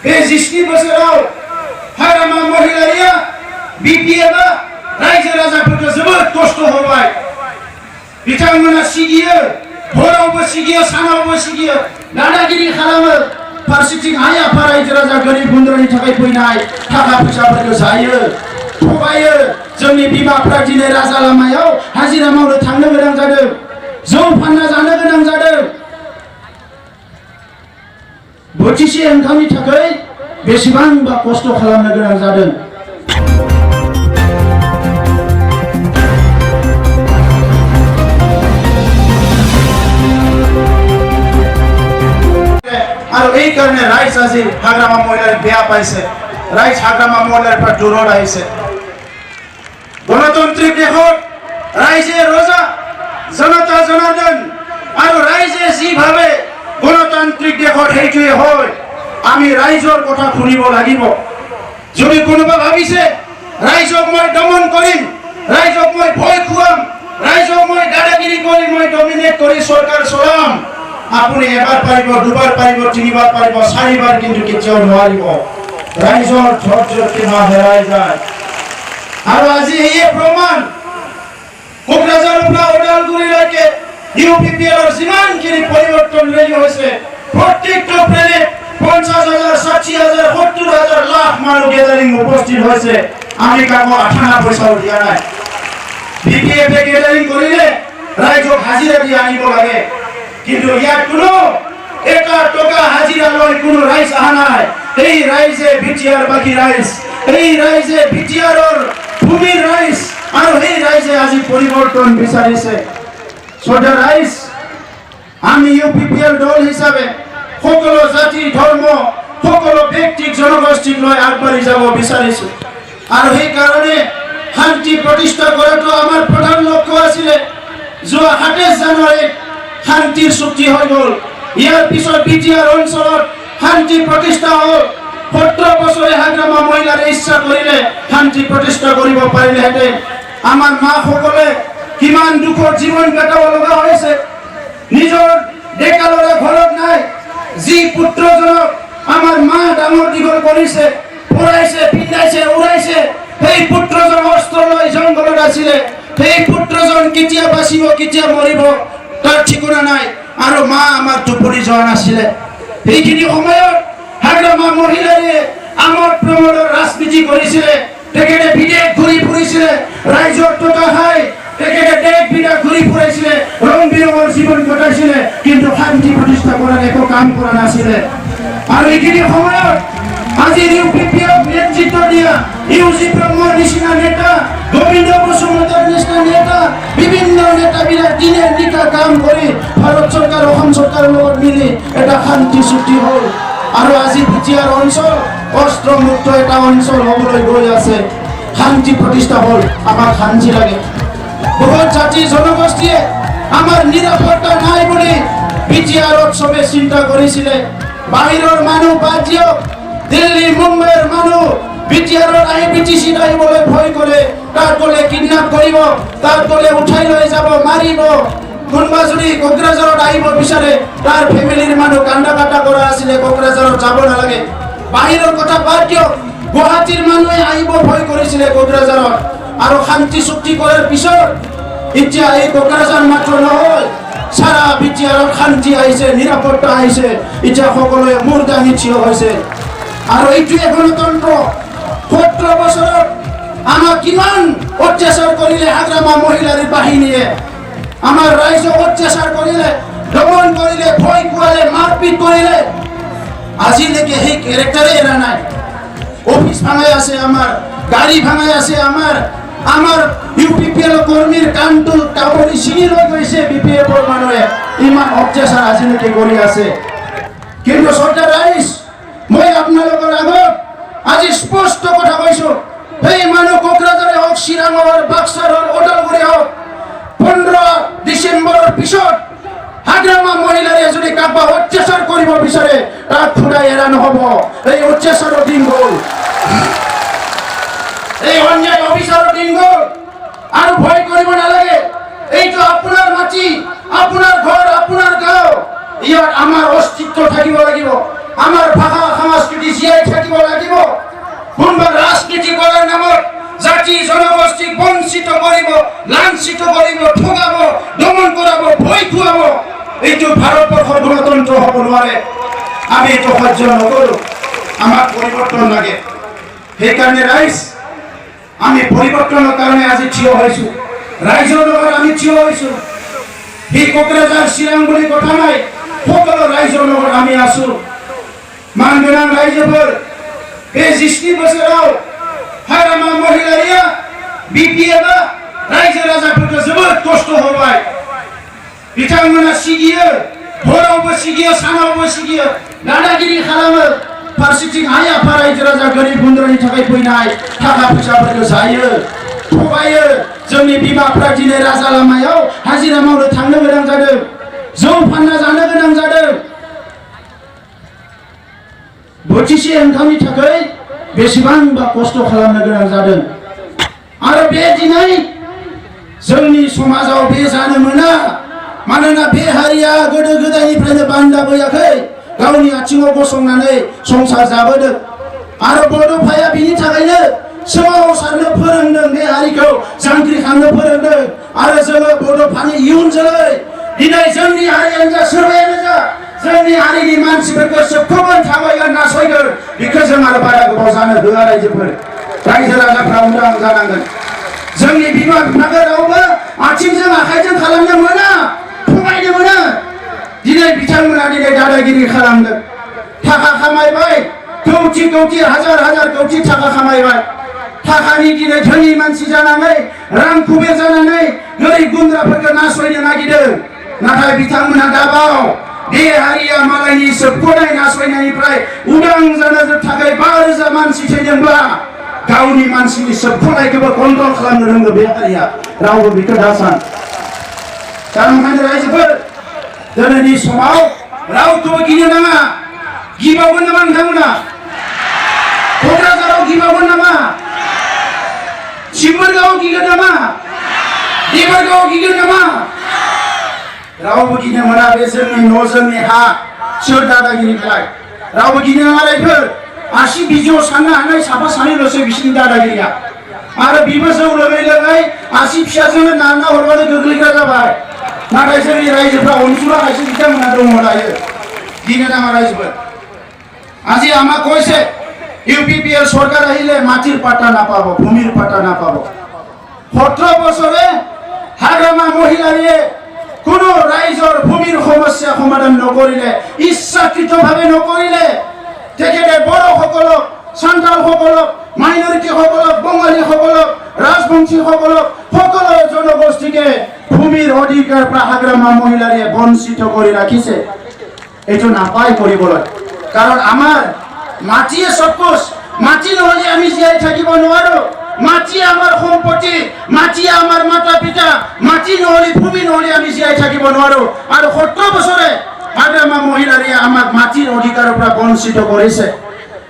बे 20 बोसोराव हाग्रामा महिलारिया BPF रायजो राजाफोरखौ जोबोद खस्थ' होबाय बिथांमोना सिगियो हरावबो सिगियो सानावबो सिगियो दादागिरि खालामो फारसेथिं आइ आफा रायजो राजा गोरिब गुन्द्रानि थाखाय फैनाय थाखा फैसाफोरखौ जायो थगायो जोंनि बिमाफ्रा दिनै राजा लामायाव हाजिरा मावनो थांनो गोनां जादों जौ फानना जानो गोनां जादों बोथिसे ओंखामनि थाखाय बेसेबांबा खस्थ' खालामनो गोनां जादों और এই কারণে রাইস আজি হাগ্রামা মহিলার বেয়া পাইছে রাইস হাগ্রামা মহিলার পর দূরত আহিছে গণতান্ত্রিক দেশত রাইজে রোজা জনতা জনার্দন আর রাইজে যেভাবে গণতান্ত্রিক দেশত সেইটোৱে হয় আমি ৰাইজৰ কথা শুনিব লাগিব যদি কোনোবা ভাবিছে ৰাইজক মই দমন কৰিম ৰাইজক মই ভয় খুৱাম ৰাইজক মই দাদাগিৰি কৰি মই ডমিনেট কৰি সৰকাৰ চলাম আপুনি এবাৰ পাৰিব দুবাৰ পাৰিব তিনিবাৰ পাৰিব চাৰিবাৰ কিন্তু কেতিয়াও নোৱাৰিব ৰাইজৰ ধৈৰ্য কিমান হেৰাই যায় আৰু আজি এই প্ৰমাণ কোকৰাঝাৰৰ পৰা ওদালগুৰিলৈকে ইউপিপিএলৰ যিমানখিনি পৰিৱৰ্তন ৰেলি হৈছে প্ৰত্যেকটো প্লেনে 50,000 60,000 70,000 লাখ মানুহ গেদাৰিং উপস্থিত হৈছে আমি কাকো আঠানা পইচাও দিয়া নাই BPF গেদাৰিং কৰিলে ৰাইজক হাজিৰা দি আনিব লাগে কিন্তু ইয়াত কোনো এটা টকা হাজিরা লয় কোনো রাইজ আহা নাই এই রাইজে বিটিআর বাকি রাইজ এই রাইজে বিটিআরর ভূমির রাইজ আর এই রাইজে আজি পরিবর্তন বিচাৰিছে সোজা ৰাইজ আমি ইউপিপিএল দল হিসাবে সকলো জাতি ধৰ্ম সকলো ব্যক্তিক জনগোষ্ঠীক লৈ আগবাঢ়ি যাব বিচাৰিছো আৰু এই কাৰণে শান্তি প্ৰতিষ্ঠা কৰাটো আমাৰ প্ৰধান লক্ষ্য আছিল যোৱা 27 জানুৱাৰীত শান্তিৰ চুক্তি হৈ গ'ল ইয়াৰ পিছত বিটিআৰ অঞ্চলত শান্তি প্ৰতিষ্ঠা হ'ল 17 বছৰে হাগ্ৰামা মহিলাৰ ইচ্ছা কৰিলে শান্তি প্ৰতিষ্ঠা কৰিব পাৰিলেহেঁতেন আমাৰ মাসকলে কিমান দুখৰ জীৱন কটাব লগা হৈছে নিজৰ ডেকা ল'ৰা ঘৰত নাই যি পুত্ৰজনক আমাৰ মা ডাঙৰ দীঘল কৰিছে পঢ়াইছে পিন্ধাইছে উৰাইছে সেই পুত্ৰজন অস্ত্ৰ লৈ জংঘলত আছিলে সেই পুত্ৰজন কেতিয়া বাচিব কেতিয়া মৰিব তাৰ ঠিকনা নাই আৰ মা আমাৰ দুপুৰি যোৱা নাছিলে এইখিনি সময়ত হাগ্ৰামা মহিলাৰে আমাৰ প্ৰমোদৰ ৰাজনীতি কৰিছিলে তেখেতে বিদেশ ঘূৰি ফুৰিছিলে ৰাইজৰ টকা খাই তেখেতে দেশ বিদেশ ঘূৰি ফুৰাইছিলে ৰং বিৰঙৰ জীৱন কটাইছিলে কিন্তু শান্তি প্ৰতিষ্ঠা কৰাৰ একো কাম কৰা নাছিলে আৰু এইখিনি সময়ত আজি ইউপিপিএফ নেতৃত্ব দিয়া ইউজি ব্ৰহ্মৰ নিচিনা নেতা গোবিন্দ বসুমতাৰীৰ নিচিনা নেতা বিভিন্ন নেতাবিলাক দিনে নিশা কাম কৰি ভাৰত চৰকাৰ অসম চৰকাৰৰ লগত মিলি এটা শান্তি চুক্তি হ'ল আৰু আজি বিটিআৰ অঞ্চল অস্ত্ৰমুক্ত এটা অঞ্চল হ'বলৈ গৈ আছে শান্তি প্ৰতিষ্ঠা হ'ল আমাক শান্তি লাগে বহুত জাতি জনগোষ্ঠীয়ে আমাৰ নিৰাপত্তা নাই বুলি বিটিআৰত চবে চিন্তা কৰিছিলে বাহিৰৰ মানুহ বাদ দিয়ক দিল্লী মুম্বাইৰ মানুহ বিটিআৰত আহি বিটিচিত আহিবলৈ ভয় কৰে তাত গ'লে কিডনেপ কৰিব তাত গ'লে উঠাই লৈ যাব মাৰিব কোনোবা যদি কোকৰাঝাৰত আহিব বিচাৰে তাৰ ফেমিলিৰ মানুহ কান্দা কাটা কৰা আছিলে কোকৰাঝাৰত যাব নালাগে বাহিৰৰ কথা বাদ দিয়ক গুৱাহাটীৰ মানুহে আহিব ভয় কৰিছিলে কোকৰাঝাৰত আৰু শান্তি চুক্তি কৰাৰ পিছত এতিয়া এই কোকৰাঝাৰ মাত্ৰ নহয় সাৰা বিটিআৰত শান্তি আহিছে নিৰাপত্তা আহিছে এতিয়া সকলোৱে মূৰ দাঙি থিয় হৈছে আৰু এইটোৱে গণতন্ত্ৰ 17 বছৰত আমাক কিমান অত্যাচাৰ কৰিলে হাগ্ৰামা মহিলাৰ বাহিনীয়ে আমাৰ ৰাইজক অত্যাচাৰ কৰিলে দমন কৰিলে ভয় খুৱালে মাৰপিট কৰিলে আজিলৈকে সেই কেৰেক্টাৰে এৰা নাই অফিস ভাঙাই আছে আমাৰ গাড়ী ভাঙাই আছে আমাৰ ইউপিপিএল কৰ্মীৰ কামটো টাবৰি ছিঙি লৈ গৈছে বিপিএফৰ মানুহে ইমান অত্যাচাৰ আজিলৈকে কৰি আছে কিন্তু সৰ্দাৰ ৰাইজ মই আপোনালোকৰ আগত আজি স্পষ্ট কথা কৈছো এই মানুহ কোকৰাঝাৰে হওক চিৰাঙৰ বাক্সাৰ ওদালগুৰি হওক 15 ডিসেম্বৰৰ পিছত হাগ্ৰামা মহিলাৰে যদি কাবা অত্যাচাৰ কৰিব বিচাৰে তাক খুদাই এৰা নহব এই অত্যাচাৰৰ দিন গ'ল এই অন্যায় অফিচাৰৰ দিন গ'ল আৰু ভয় কৰিব নালাগে এইটো আপোনাৰ মাটি আপোনাৰ ঘৰ আপোনাৰ গাঁও ইয়াত আমাৰ অস্তিত্ব থাকিব লাগিব আমাৰ ভাষা সংস্কৃতি জীয়াই লাঞ্ছিত কৰিব, ঠগাব, দমন কৰাব, ভয় খুৱাব, এইটো ভাৰতবৰ্ষৰ গণতন্ত্ৰ হ'ব নোৱাৰে। আমি এইটো সহ্য নকৰোঁ। আমাক পৰিৱৰ্তন লাগে। সেইকাৰণে ৰাইজ, আমি পৰিৱৰ্তনৰ কাৰণে আজি থিয় হৈছোঁ। ৰাইজৰ লগত আমি থিয় হৈছোঁ। সেই কোকৰাঝাৰ চিৰাং বুলি কথা নাই, সকলো ৰাইজৰ লগত আমি আছোঁ। মান গোনাং ৰাইজবোৰ बे 60 बोसोराव हाग्रामा महिलारिया BPF रायजो राजाफोरखौ जोबोद खस्थ' होबाय। बिथांमोना सिगियो, हरावबो सिगियो, सानावबो सिगियो, दादागिरि खालामो। फारसेथिं आइ आफा रायजो राजा गोरिब गुन्द्रानि थाखाय फैनाय थाखा फैसाफोरखौ जायो, थगायो। जोंनि बिमाफ्रा दिनै राजा लामायाव हाजिरा मावनो थांनो गोनां जादों, जौ फानना जानो गोनां जादों। बोथिसे ओंखामनि थाखाय बेसेबांबा खस्थ' खालामनो गोनां जादों। आरो बे दिनै जोंनि समाजाव बे जानो मोना। मानोना बे हारिया गोदो गोदायनिफ्रायनो बान्दाबोयाखै, गावनि आथिङाव गसंनानै संसार जाबोदों। आरो बड'फाया बिनि थाखायनो सोमावसारनो फोरोंदों, बे हारिखौ जांख्रिखांनो फोरोंदों। आरो जोङो बड'फानि इयुन जोलै, दिनै जोंनि हारियानो जा सोरबायानो जा जोंनि हारिनि मानसिफोरखौ सोबख'गोन, थाबायगोन, नासयगोन। बेखौ जों आरो बारा गोबाव जानो होआ। रायजोफोर, रायजो राजाफ्रा उदां जानांगोन। जोंनि बिमा बिफाखौ रावबो आथिंजों आखाइजों खालामनो मोना, थगायनो मोना। दिनै बिथांमोना दिनै दादागिरि खालामदों, थाखा खामायबाय, कौटि कौटि हाजार हाजार कौटि थाखा खामायबाय। थाखानि दिनै धोनि मानसि जानानै, रां कुबेर जानानै गोरिब गुन्द्राफोरखौ नासयनो नागिरदों। नाथाय बिथांमोना दाबाव बे हारिया मालायनि सोबख'नाय नासयनायनिफ्राय उदां जानो थाखाय 5,000 मानसि थैदोंब्ला गावनि मानसिनि सोबख'नायखौबो कन्ट्रल खालामनो रोंगौ बे हारिया। रावबो बेखौ दासान। दा ओंखायनो रायजोफोर, दिनैनि समाव रावखौबो गिनो नाङा। गिबावगोन नामा नोंथांमोना? क'क्राझाराव गिबावगोन नामा? सिमबोरगावआव गिगोन नामा? देबरगावआव गिगोन नामा? रावबो गिनो मोना। बे जोंनि न', जोंनि हा। सोर दादागिरिखौलाय? रावबो गिनो नाङा। रायफोर, आसि बिजौआव साननो हानाय साफा सानैल'सो बिसिनि दादागिरिया। आरो बिबो जौ लोङै लोङै आसि फिसाजोंनो नारना हरबानो गोग्लैग्रा जाबाय। नाथाय जोंनि रायजोफ्रा अनसुला खायसे बिथांमोना दङ दायो। गिनो नाङा रायजोफोर। আজি আমাক কৈছে UPPL সরকার আহিলে মাটির পাটা নাপাব, ভূমির পাটা নাপাব। 17 বছরে হাগ্রামা মহিলারিয়ে কোনো রাইজর ভূমির সমস্যা সমাধান নকৰিলে, ইচ্ছাকৃতভাৱে নকৰিলে। তেখেতে বড়োসকলক, সান্তালসকলক, মাইনৰিটিসকলক, বঙালীসকলক, ৰাজবংশীসকলক, সকলো জনগোষ্ঠীকে ভূমিৰ অধিকাৰ পৰা হাগ্ৰামা মহিলাৰিয়ে বঞ্চিত কৰি ৰাখিছে। এইটো নাপায় কৰিবলৈ। কাৰণ আমাৰ মাটিয়ে সবকুছ। মাটি নহ'লে আমি জীয়াই থাকিব নোৱাৰো। মাটি আমাৰ সম্পত্তি, মাটি আমাৰ মাতা পিতা। মাটি নহ'লে, ভূমি নহ'লে আমি জীয়াই থাকিব নোৱাৰো। আৰু 17 বছৰে হাগ্ৰামা মহিলাৰিয়ে আমাক মাটিৰ অধিকাৰৰ পৰা বঞ্চিত কৰিছে।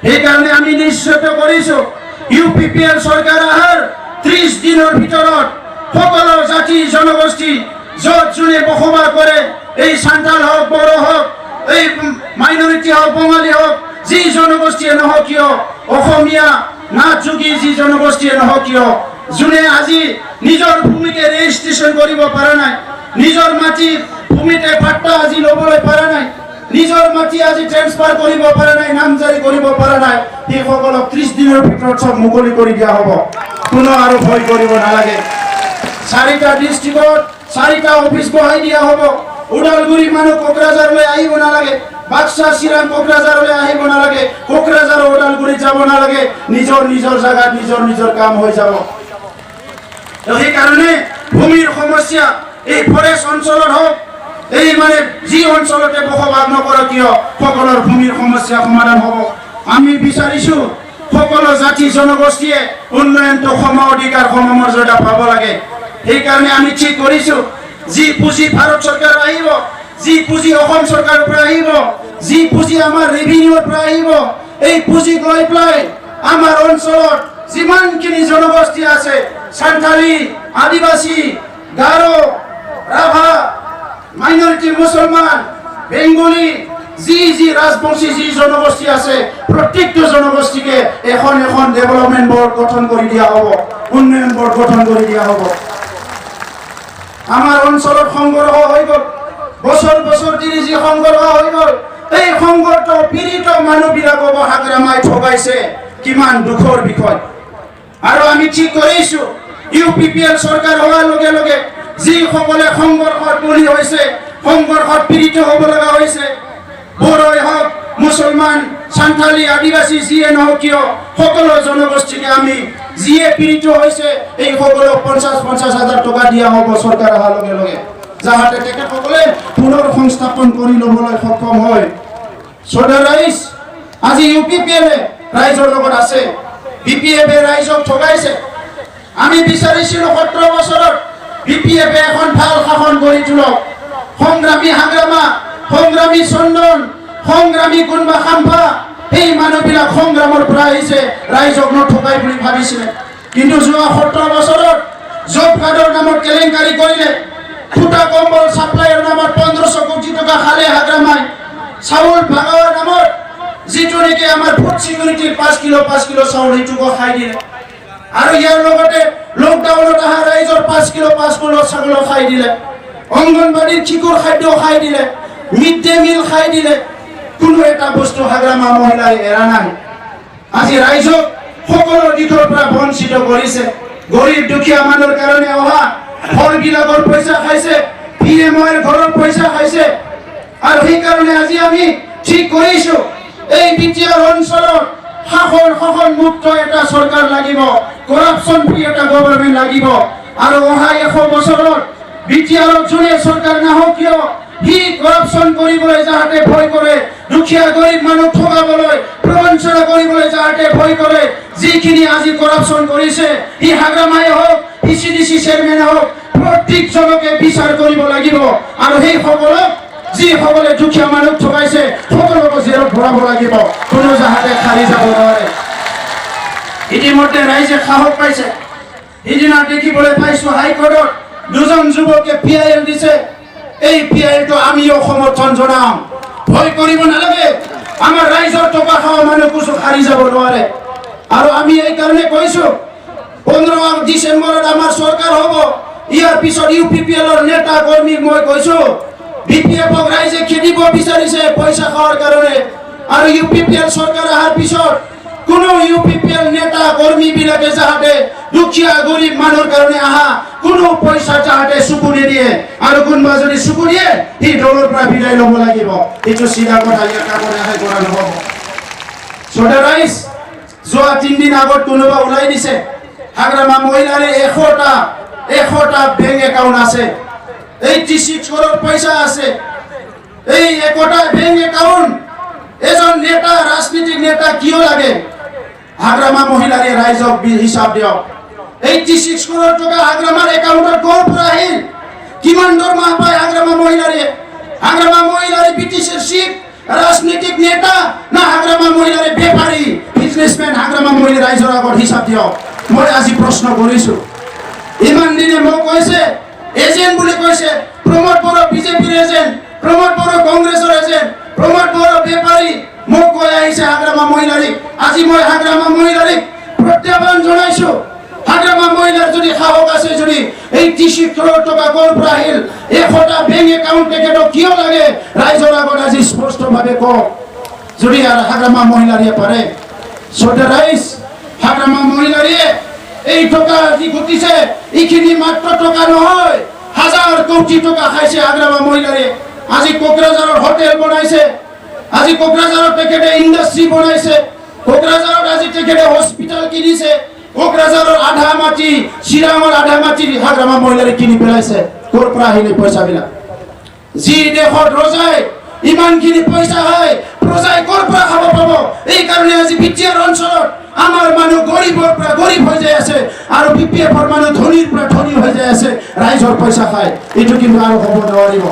সেইকাৰণে আমি নিশ্চিত কৰিছোঁ, UPPL চৰকাৰ অহাৰ 30 দিনৰ ভিতৰত সকলো জাতি জনগোষ্ঠী য'ত যোনে বসবাস কৰে, এই সান্তাল হওক, বড়ো হওক, এই মাইনৰিটি হওক, বঙালী হওক, যি জনগোষ্ঠীয়ে নহওক কিয়, অসমীয়া নাথ যোগী যি জনগোষ্ঠীয়ে নহওক কিয়, যোনে আজি নিজৰ ভূমিকে ৰেজিষ্ট্ৰেশ্যন কৰিব পৰা নাই, নিজৰ মাটি ভূমিতে পাট্টা আজি ল'বলৈ পৰা নাই, নিজৰ মাটি আজি ট্ৰেন্সফাৰ কৰিব পৰা নাই, নামজাৰি কৰিব পৰা নাই, সেইসকলক 30 দিনৰ ভিতৰত সব মুকলি কৰি দিয়া হ'ব। কোনো আৰু ভয় কৰিব নালাগে। 4টা ডিষ্ট্ৰিক্টত 4টা অফিচ বহাই দিয়া হ'ব। ওদালগুৰি মানুহ কোকৰাঝাৰলৈ আহিব নালাগে, বাক্সা চিৰাং কোকৰাঝাৰলৈ আহিব নালাগে, কোকৰাঝাৰ ওদালগুৰি যাব নালাগে। নিজৰ নিজৰ জায়গাত নিজৰ নিজৰ কাম হৈ যাব। সেইকাৰণে ভূমিৰ সমস্যা এই ফৰেষ্ট অঞ্চলত হওক, এই মানে যি অঞ্চলতে বসবাস নকৰক কিয়, সকলৰ ভূমিৰ সমস্যা সমাধান হ'ব। আমি বিচাৰিছোঁ সকলো জাতি জনগোষ্ঠীয়ে উন্নয়নটো সম অধিকাৰ, সমমৰ্যাদা পাব লাগে। সেইকাৰণে আমি ঠিক কৰিছোঁ, যি পুঁজি ভাৰত চৰকাৰ আহিব, যি পুঁজি অসম চৰকাৰৰ পৰা আহিব, যি পুঁজি আমাৰ ৰেভিনিউৰ পৰা আহিব, এই পুঁজিক লৈ পেলাই আমাৰ অঞ্চলত যিমানখিনি জনগোষ্ঠী আছে, সান্থালী, আদিবাসী, গাৰো, ৰাভা, মাইনৰিটি, মুছলমান, বেংগলী, যি ৰাজবংশী যি জনগোষ্ঠী আছে, প্ৰত্যেকটো জনগোষ্ঠীকে এখন এখন ডেভেলপমেণ্ট বৰ্ড গঠন কৰি দিয়া হ'ব, উন্নয়ন বৰ্ড গঠন কৰি দিয়া হ'ব। আমাৰ অঞ্চলত সংঘৰ্ষ হৈ গ'ল বছৰ বছৰ ধৰি যি সংঘৰ্ষ হৈ গ'ল এই সংঘৰ্ষ পীড়িত মানুহবিলাকক হাগ্ৰামাই ঠগাইছে কিমান দুখৰ বিষয় আৰু আমি ঠিক কৰিছো ইউপিপিএল চৰকাৰ হোৱাৰ লগে লগে যিসকলে সংঘৰ্ষত বলি হৈছে সংঘৰ্ষত পীড়িত হ'ব লগা হৈছে বড়োই হওক মুছলমান সান্থালী আদিবাসী যিয়ে নহওক কিয় সকলো জনগোষ্ঠীকে আমি যিয়ে পীড়িত হৈছে এই সকলক 50,000 টকা দিয়া হ'ব চৰকাৰ অহাৰ লগে লগে যাহাতে তেখেতসকলে পুনৰ সংস্থাপন কৰি ল'বলৈ সক্ষম হয় সদৰ ৰাইজ আজি ইউপিপিএলে ৰাইজৰ লগত আছে বিপিএফে ৰাইজক ঠগাইছে আমি বিচাৰিছিলো 17 বছৰত বিপিএফে এখন ভাল শাসন কৰি তোলক সংগ্ৰামী হাগ্ৰামা সংগ্ৰামী চন্দন সংগ্ৰামী কোনবা খাম্পা এই মানুহবিলাক সংগ্ৰামৰ পৰা আহিছে ৰাইজক নঠগাই বুলি ভাবিছিলে কিন্তু যোৱা 17 বছৰত জব কাৰ্ডৰ নামত কেলেংকাৰী কৰিলে ফুটা কম্বল সাপ্লাইৰ নামত 1500 কোটি টকা খালে হাগ্ৰামাই চাউল ভাগাৰ নামত যিটো নেকি আমাৰ ফুড সিকিউৰিটিৰ 5 কিলো চাউল এইটোকো খাই দিলে আৰু ইয়াৰ লগতে লকডাউনত অহা ৰাইজৰ 5 কিলো চাউল খাই দিলে অংগনবাড়ীৰ চিকুৰ খাদ্য খাই দিলে মিড ডে মিল খাই দিলে কোনো এটা বস্তু হাগ্ৰামা মহিলাই এৰা নাই আজি ৰাইজক সকলো দিশৰ পৰা বঞ্চিত কৰিছে গৰীব দুখীয়া মানুহৰ কাৰণে অহা ঘৰবিলাকৰ পইচা খাইছে পিএমৰ ঘৰৰ পইচা খাইছে আৰু সেই কাৰণে আজি আমি ঠিক কৰিছো এই বিটিআৰ অঞ্চলত শাসন মুক্ত এটা চৰকাৰ লাগিব কৰাপশন ফ্ৰী এটা গভৰ্ণমেণ্ট লাগিব আৰু অহা 100 বছৰত বিটিআৰক যোনে চৰকাৰ নাহক কিয় হি কৰাপশন কৰিবলৈ যাহাতে ভয় কৰে দুখীয়া গৰীব মানুহ ঠগাবলৈ প্ৰবঞ্চনা কৰিবলৈ যাহাতে ভয় কৰে যিখিনি আজি কৰাপশন কৰিছে ই হাগ্ৰামাই হওক পিচিডিসি চেয়াৰমেন হওক প্ৰত্যেকজনকে বিচাৰ কৰিব লাগিব আৰু সেই সকলক যিসকলে দুখীয়া মানুহ ঠগাইছে সকলোকে জেলত ভৰাব লাগিব কোনো যাহাতে খালি যাব নোৱাৰে ইতিমধ্যে ৰাইজে সাহস পাইছে সিদিনা দেখিবলৈ পাইছো হাইকোৰ্টত দুজন যুৱকে পিআইএল দিছে এই পিআইএলটো আমিও সমৰ্থন জনাম ভয় কৰিব নালাগে আমাৰ ৰাইজৰ টকা খাওয়া মানুহ কিছু খালি যাব নোৱাৰে আৰু আমি এই কাৰণে কৈছো 15 ডিসেম্বৰত আমাৰ চৰকাৰ হ'ব ইয়াৰ পিছত ইউপিপিএলৰ নেতা কৰ্মী মই কৈছো বিপিএফক ৰাইজে খেদিব বিচাৰিছে পইচা খাওয়াৰ কাৰণে আৰু ইউপিপিএল চৰকাৰ অহাৰ পিছত কোনো ইউপিপিএল নেতা কৰ্মী বিলাকে যাহাতে দুখীয়া গৰীব মানুহৰ কাৰণে আহা কোনো পইচা যাহাতে চুকু নিদিয়ে আৰু কোনবা যদি চুকু দিয়ে এই দলৰ পৰা বিদায় ল'ব লাগিব এইটো চিধা কথা ইয়াৰ কামত আহে কৰা নহ'ব সদৰ ৰাইজ যোৱা 3 দিন আগত কোনোবা ওলাই দিছে হাগ্ৰামা মহিলাৰে 100টা বেংক একাউণ্ট আছে 86 crore পয়সা আছে এই 1টা বেংক একাউণ্ট এজন নেতা ৰাজনীতিক নেতা কিয় লাগে হাগ্ৰামা মহিলাৰে ৰাইজক হিসাব দিয়ক 86 crore টকা হাগ্ৰামাৰ একাউণ্টত ক'ৰ পৰা আহিল কিমান দৰমহা পায় হাগ্ৰামা মহিলাৰে বিটিচিপ ৰাজনীতিক নেতা না হাগ্ৰামা মহিলাৰে বেপাৰী বিজনেসম্যান হাগ্ৰামা মহিলা ৰাইজৰ আগত হিসাব দিয়ক মই আজি প্ৰশ্ন কৰিছো ইমান দিনে মোক কৈছে এজেন্ট বুলি কৈছে প্ৰমোদ বড়ো বিজেপিৰ এজেন্ট প্ৰমোদ বড়ো কংগ্ৰেছৰ এজেন্ট প্ৰমোদ বড়ো বেপাৰী মোক কৈ আহিছে হাগ্ৰামা মহিলাৰিক আজি মই হাগ্ৰামা মহিলাৰিক প্ৰত্যাহ্বান জনাইছো হাগ্ৰামা মহিলাৰ যদি সাহস আছে যদি 86 crore টকা ক'ৰ পৰা আহিল 100টা বেংক একাউণ্ট তেখেতক কিয় লাগে ৰাইজৰ আগত আজি স্পষ্টভাৱে কওক যদি হাগ্ৰামা মহিলাৰিয়ে পাৰে সদৰ ৰাইজ হাগ্ৰামা মহিলাৰিয়ে এই টকা যি ঘটিছে এইখিনি মাত্ৰ টকা নহয় হাজাৰ কোটি টকা খাইছে হাগ্ৰামা মহিলাৰে আজি কোকৰাঝাৰৰ হোটেল বনাইছে আজি কোকৰাঝাৰৰ তেখেতে ইণ্ডাষ্ট্ৰী বনাইছে কোকৰাঝাৰত আজি তেখেতে হস্পিটাল কিনিছে কোকৰাঝাৰৰ আধা মাটি চিৰাঙৰ আধা মাটি হাগ্ৰামা মহিলাৰে কিনি পেলাইছে ক'ৰ পৰা আহিলে পইচাবিলাক যি দেশত ৰজাই ইমানখিনি পইচা হয় প্ৰজাই ক'ৰ পৰা খাব পাব এই কাৰণে আজি বিটিআৰ অঞ্চলত আমাৰ মানুহ গৰীবৰ পৰা গৰীব হৈ যায় আছে আৰু বিপিএফৰ মানুহ ধনীৰ পৰা ধনী হৈ যায় আছে ৰাইজৰ পইচা খায় এইটো কিন্তু আৰু হ'ব নোৱাৰিব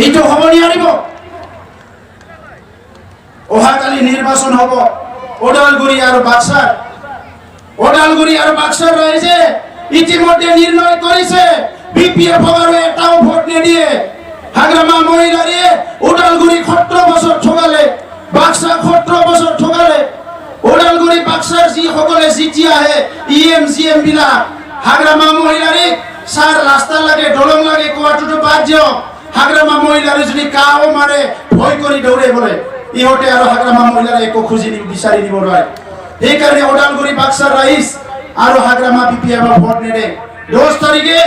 এইটো হ'ব নোৱাৰিব অহাকালি নিৰ্বাচন হ'ব ওদালগুৰি আৰু বাক্সাৰ ৰাইজে ইতিমধ্যে নিৰ্ণয় কৰিছে বিপিএফ আৰু এটাও ভোট নিদিয়ে হাগ্ৰামা মহিলাৰে ওদালগুৰি 17 বছৰ ঠগালে বাক্সা 17 বছৰ ঠগালে ওদালগুৰি বাক্সাৰ যি সকলে জিতি আহে ইএম জিএম বিলাক হাগ্ৰামা মহিলাৰে সার রাস্তা লাগে দলং লাগে কোয়াটুটো বাদ যাও হাগ্রামা মহিলার যদি কাও মারে ভয় করে দৌড়ে বলে ইহতে আর হাগ্রামা মহিলার একো খুঁজি বিচারি দিব নয় এই কারণে ওদালগুড়ি বাক্সার রাইস আর হাগ্রামা বিপিএফ ভোট নেবে 10 তারিখে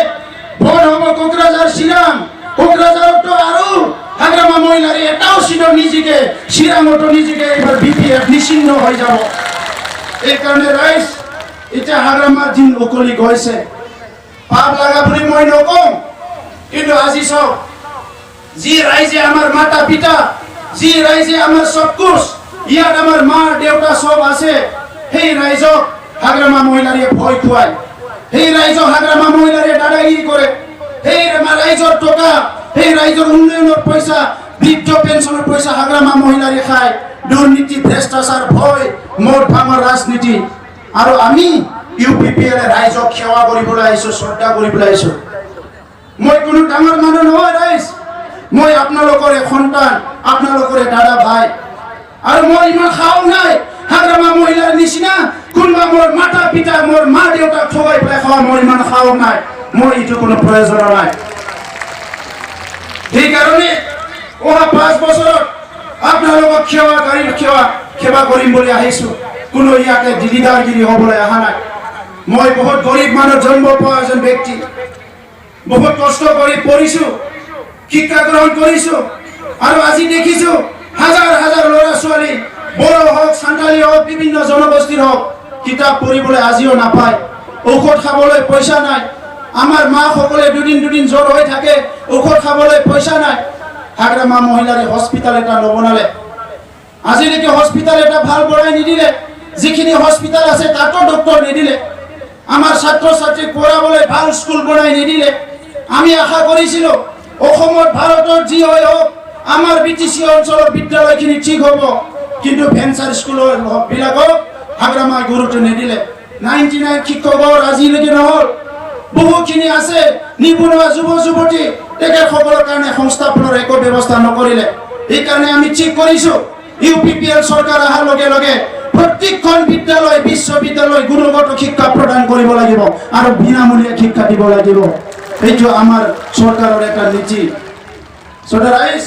ভোট হবো কোকরাঝার শিরাম কোকরাঝার তো আরো হাগ্রামা মহিলার এটাও ছিল নিজেকে শিরাম তো নিজেকে এবার বিপিএফ নিশ্চিন্ন হয়ে যাব এই কারণে রাইস এটা হাগ্রামার দিন উকলি গইছে পাপ লাগা বলি মই নকম কিন্তু আজি সব যি রাইজে আমার মাতা পিতা যি রাইজে আমার সবকুছ ইয়াত আমার মা দেউতা সব আছে সেই রাইজক হাগ্রামা মহিলারে ভয় খুৱায় সেই ৰাইজক হাগ্ৰামা মহিলাৰে দাদাগিৰি কৰে সেই ৰাইজৰ টকা সেই ৰাইজৰ উন্নয়নৰ পয়সা বৃদ্ধ পেনশনেৰ পয়সা হাগ্ৰামা মহিলাৰে খায় দুৰ্নীতি ভ্ৰষ্টাচাৰ ভয় মোট ভাঙৰ ৰাজনীতি আৰু আমি ইউপিপিএল ৰাইজক সেৱা কৰিবলৈ আহিছো শ্ৰদ্ধা কৰিবলৈ আহিছো মই কোনো ডাঙৰ মানুহ নহয় ৰাইজ মই আপোনালোকৰ সন্তান আপোনালোকৰ দাদা ভাই আৰু মই ইমান খাও নাই হাগ্ৰামা মহিলাৰ নিচিনা কোনবা মোৰ মাতা পিতা মোৰ মা দেউতাক ঠগাই পেলাই খাওয়া মই ইমান খাও নাই মই এইটো কোনো প্ৰয়োজন নাই এই কাৰণে অহা 5 বছৰত আপোনালোকক সেৱা কৰিম বুলি আহিছো কোনো ইয়াতে দিলিদাৰগিৰি হ'বলৈ অহা নাই মই বহুত গৰীব মানুহ জন্ম পোৱা এজন ব্যক্তি বহুত কষ্ট কৰি পঢ়িছো শিক্ষা গ্ৰহণ কৰিছো আৰু আজি দেখিছো হাজাৰ হাজাৰ ল'ৰা ছোৱালী বড়ো হোক সান্তালী হোক বিভিন্ন জনগোষ্ঠীর হোক কিতাপ পড়িবলৈ আজিও নাপায় ঔষধ খাবলৈ পয়সা নাই আমার মা সকলে দুদিন জ্বর হয়ে থাকে ঔষধ খাবলৈ পয়সা নাই হাগ্রামা মহিলারে হসপিটাল এটা নবনালে আজিলৈকে হসপিটাল এটা ভাল বঢ়াই নিদিলে যিখিনি হসপিটাল আছে তাতো ডক্টর নিদিলে আমার ছাত্র ছাত্রী পড়াবলৈ ভাল স্কুল বনাই নিদিলে আমি আশা কৰিছিলো অসমত ভাৰতৰ যি হয় হোক আমাৰ বিটিসি অঞ্চলৰ বিদ্যালয়খিনি ঠিক হ'ব কিন্তু ভেঞ্চাৰ স্কুলৰ বিলাকক হাগ্ৰামা গুৰুত্ব নিদিলে 99 শিক্ষকৰ আজিলৈকে নহল বহুখিনি আছে নিবনুৱা যুৱ যুৱতী তেখেতসকলৰ কাৰণে সংস্থাপনৰ একো ব্যৱস্থা নকৰিলে এই কাৰণে আমি ঠিক কৰিছো ইউপিপিএল চৰকাৰ অহাৰ লগে লগে প্ৰত্যেকখন বিদ্যালয় বিশ্ববিদ্যালয় গুণগত শিক্ষা প্ৰদান কৰিব লাগিব আৰু বিনামূলীয়া শিক্ষা দিব লাগিব এইটো আমাৰ চৰকাৰৰ এটা নীতি সো ৰাইজ